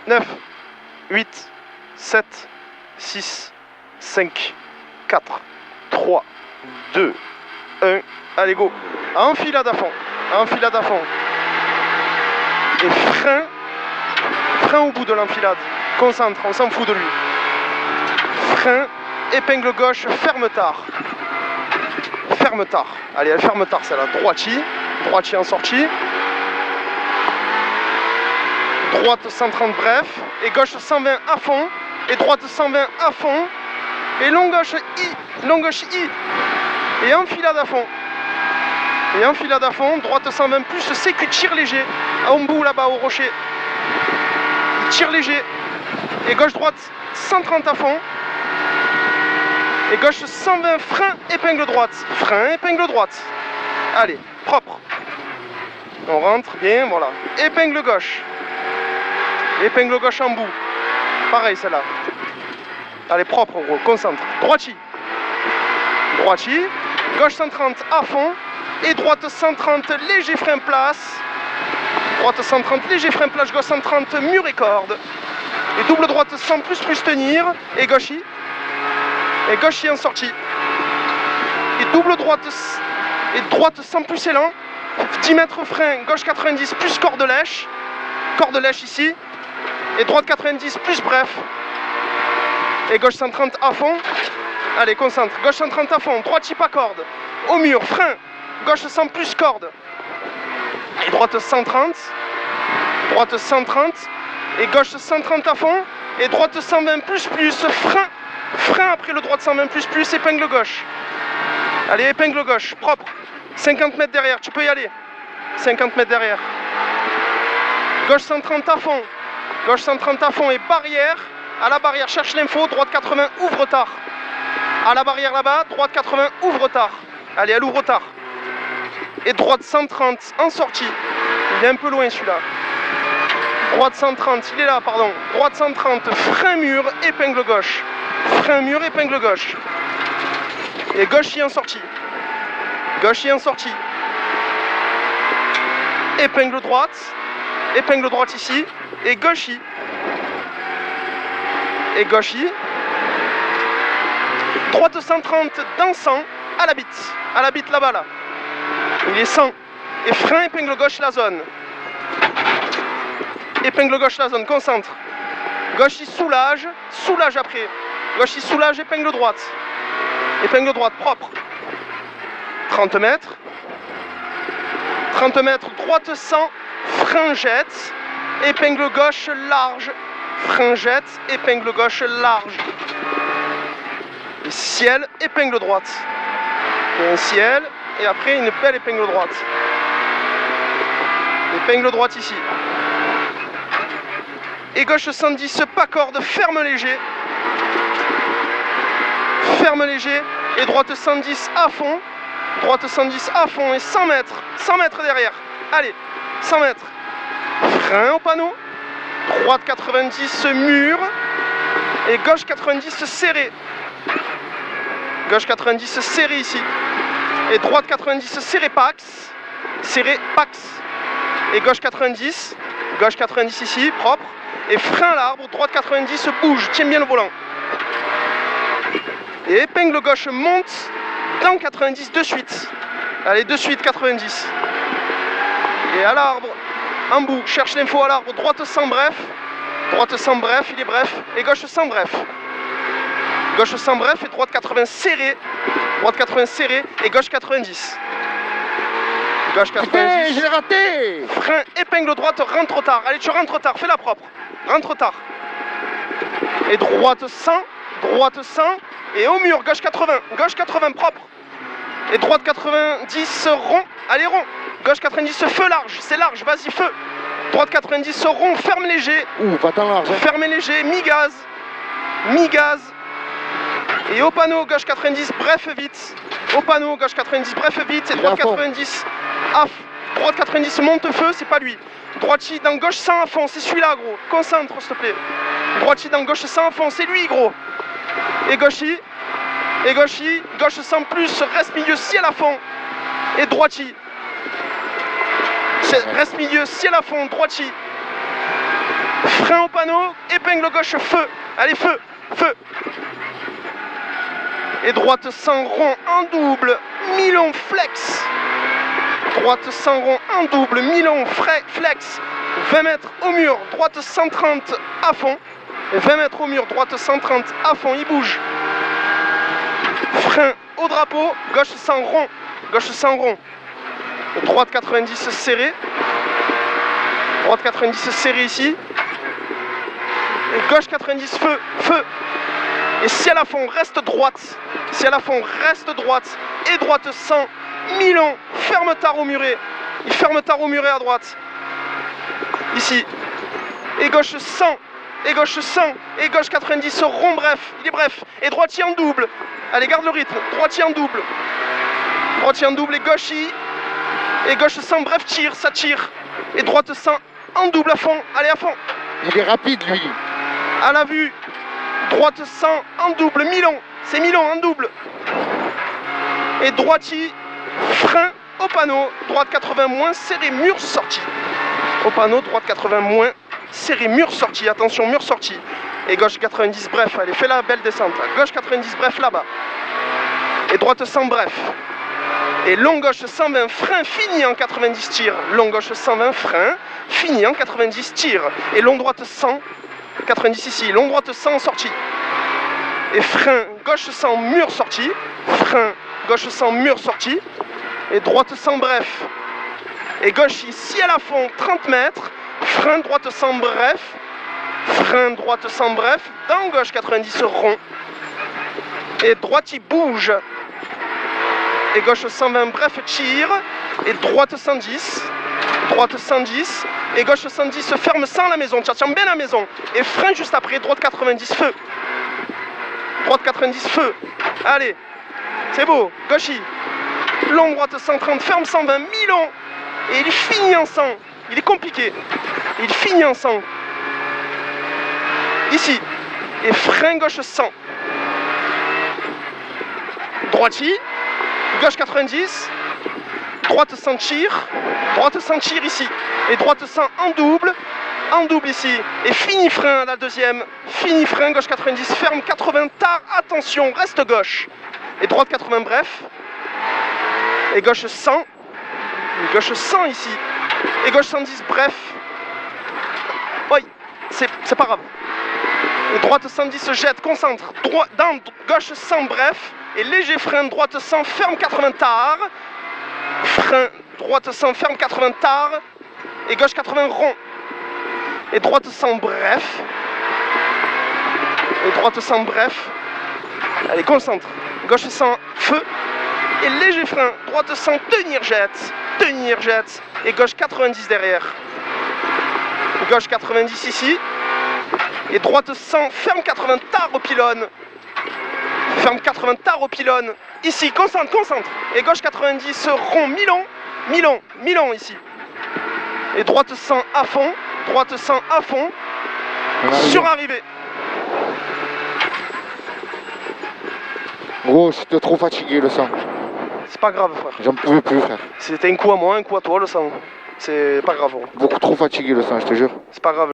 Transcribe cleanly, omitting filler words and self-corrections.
9, 8, 7, 6, 5, 4, 3, 2, 1. Allez, go. Enfilade à fond. Enfilade à fond. Et frein. Frein au bout de l'enfilade. Concentre, on s'en fout de lui. Frein, épingle gauche, ferme tard. Ferme tard. Allez, elle ferme tard celle-là. Droiti. Droiti en sortie. Droite 130 bref. Et gauche 120 à fond. Et droite 120 à fond. Et long gauche I. Long gauche I. Et enfilade à fond. Et enfilade à fond. Droite 120 plus sécu, tire léger. En bout là-bas au rocher. Tire léger. Et gauche droite 130 à fond. Et gauche 120, frein, épingle droite. Frein, épingle droite. Allez, propre. On rentre bien, voilà. Épingle gauche. Épingle gauche en bout. Pareil celle-là. Allez, propre gros, concentre. Droiti. Droiti. Gauche 130 à fond. Et droite 130, léger frein place. Droite 130, léger frein place. Gauche 130, mur et corde. Et double droite 100 plus tenir. Et gauche. Et gauche en sortie. Et double droite. Et droite 100 plus élan. 10 mètres frein. Gauche 90 plus corde lèche. Corde lèche ici. Et droite 90 plus bref. Et gauche 130 à fond. Allez, concentre. Gauche 130 à fond. Droite pas corde. Au mur. Frein. Gauche 100 plus corde. Et droite 130. Droite 130. Et gauche 130 à fond. Et droite 120 plus. Frein. Frein après le droite 120 plus. Épingle gauche. Allez, épingle gauche. Propre. 50 mètres derrière. Tu peux y aller. 50 mètres derrière. Gauche 130 à fond. Gauche 130 à fond et barrière. À la barrière, cherche l'info. Droite 80, ouvre tard. À la barrière là-bas. Droite 80, ouvre tard. Allez, elle ouvre tard. Et droite 130 en sortie. Il est un peu loin celui-là. Droite 130, il est là, pardon. Droite 130, frein mur, épingle gauche. Frein mur, épingle gauche. Et gauche en sortie. Gauche en sortie. Épingle droite. Épingle droite ici. Et gauche. Et gauche. Droite 130 dansant à la bite. À la bite là-bas là. Il est 100. Et frein, épingle gauche la zone. Épingle gauche la zone, concentre. Gauche il soulage. Soulage après. Gauche il soulage, épingle droite. Épingle droite propre. 30 mètres. 30 mètres, droite 100. Frein jette. Épingle gauche large. Frein jette. Épingle gauche large. Et ciel, épingle droite. Et un ciel. Et après une belle épingle droite. Épingle droite ici. Et gauche 110, pas corde, ferme léger. Ferme léger. Et droite 110 à fond. Droite 110 à fond et 100 mètres. 100 mètres derrière. Allez, 100 mètres. Frein au panneau. Droite 90 mur. Et gauche 90 serré. Gauche 90 serré ici. Et droite 90 serré pax. Serré pax. Et gauche 90. Gauche 90 ici, propre. Et frein à l'arbre, droite 90 bouge, tiens bien le volant. Et épingle gauche monte dans 90 de suite. Allez, de suite 90. Et à l'arbre, en bout, cherche l'info à l'arbre, droite sans bref. Droite sans bref, il est bref. Et gauche sans bref. Gauche sans bref et droite 80 serré. Droite 80 serré et gauche 90. Gauche 90. J'ai raté. Frein, épingle droite, rentre tard. Allez, tu rentres tard, fais-la propre. Rentre tard. Et droite 100. Droite 100. Et au mur, gauche 80. Gauche 80, propre. Et droite 90, rond. Allez, rond. Gauche 90, feu large. C'est large, vas-y, feu. Droite 90, rond, ferme léger. Ouh, pas tant large. Fermez léger, mi-gaz. Mi-gaz. Et au panneau, gauche 90, bref, vite. Au panneau, gauche 90, bref, vite. Et droite 90, droite 90, monte feu, c'est pas lui. Droitier dans gauche 100 à fond, c'est celui-là, gros. Concentre, s'il te plaît. Droitier dans gauche 100 à fond, c'est lui, gros. Et gauchis. Et gauchis. Gauche 100 plus, reste milieu, ciel à fond. Et droitier. Reste milieu, ciel à fond, droitier. frein au panneau, épingle gauche, feu. Allez, feu, feu. Et droite sans rond en double, mi-long flex. Droite sans rond en double, mi-long flex. 20 mètres au mur, droite 130 à fond. 20 mètres au mur, droite 130 à fond, il bouge. Frein au drapeau, gauche sans rond. Gauche sans rond. Droite 90 serré. Droite 90 serré ici. Et gauche 90 feu, feu. Et ciel à fond, reste droite. Ciel à fond, reste droite. Et droite 100, mi-long, ferme tard au muret. Il ferme tard au muret à droite. Ici. Et gauche 100. Et gauche 100. Et gauche 90, rond bref. Il est bref. Et droitier en double. Allez, garde le rythme. Droitier en double. Droitier en double et gauche I. Et gauche 100, bref, tire, ça tire. Et droite 100 en double à fond. Allez, à fond. Il est rapide, lui. À la vue. Droite 100 en double, mi-long. C'est mi-long en double. Et droitier, frein au panneau. Droite 80 moins, serré, mur sorti. Au panneau, droite 80 moins, serré, mur sorti. Attention, mur sorti. Et gauche 90, bref. Allez, fais la belle descente. Gauche 90, bref, là-bas. Et droite 100, bref. Et long gauche 120, frein, fini en 90 tir. Long gauche 120, frein, fini en 90 tir. Et long droite 100, 90 ici. Long droite 100, sortie. Et frein, gauche 100, mur sorti. Frein, gauche 100, mur sorti. Et droite 100, bref. Et gauche ici à la fond, 30 mètres. Frein, droite 100, bref. Frein, droite 100, bref. Dans gauche 90, rond. Et droite, il bouge. Et gauche 120, bref, tire. Et droite 110. Droite 110. Et gauche 110, ferme sans la maison. Tiens bien la maison. Et frein juste après. Droite 90, feu. Droite 90, feu. Allez. C'est beau. Gauche. Long droite 130, ferme 120, mi-long. Et il finit en 100. Il est compliqué. Il finit en 100. Ici. Et frein gauche 100. Droitier. Gauche 90, droite 100 tir, droite 100 tir ici, et droite 100 en double ici, et fini frein à la deuxième, fini frein, gauche 90, ferme 80 tard, attention, reste gauche, et droite 80 bref, et gauche 100 ici, et gauche 110 bref, oui, c'est pas grave, et droite 110 jette, concentre, dans gauche 100 bref, et léger frein, droite 100, ferme 80 tard. Frein, droite 100, ferme 80 tard. Et gauche 80 rond. Et droite 100 bref. Et droite 100 bref. Allez, concentre. Gauche 100, feu. Et léger frein, droite 100, tenir jette. Tenir jette. Et gauche 90 derrière. Gauche 90 ici. Et droite 100, ferme 80 tard au pylône. Ferme 80 tard au pylône. Ici, concentre, concentre. Et gauche 90, rond, mi-long. Mi-long, mi-long ici. Et droite 100 à fond. Droite 100 à fond. Sur arrivée. Gros, j'étais trop fatigué le sang. C'est pas grave, frère. J'en pouvais plus, frère. C'était un coup à moi, un coup à toi, le sang. C'est pas grave, gros. Beaucoup trop fatigué le sang, je te jure. C'est pas grave.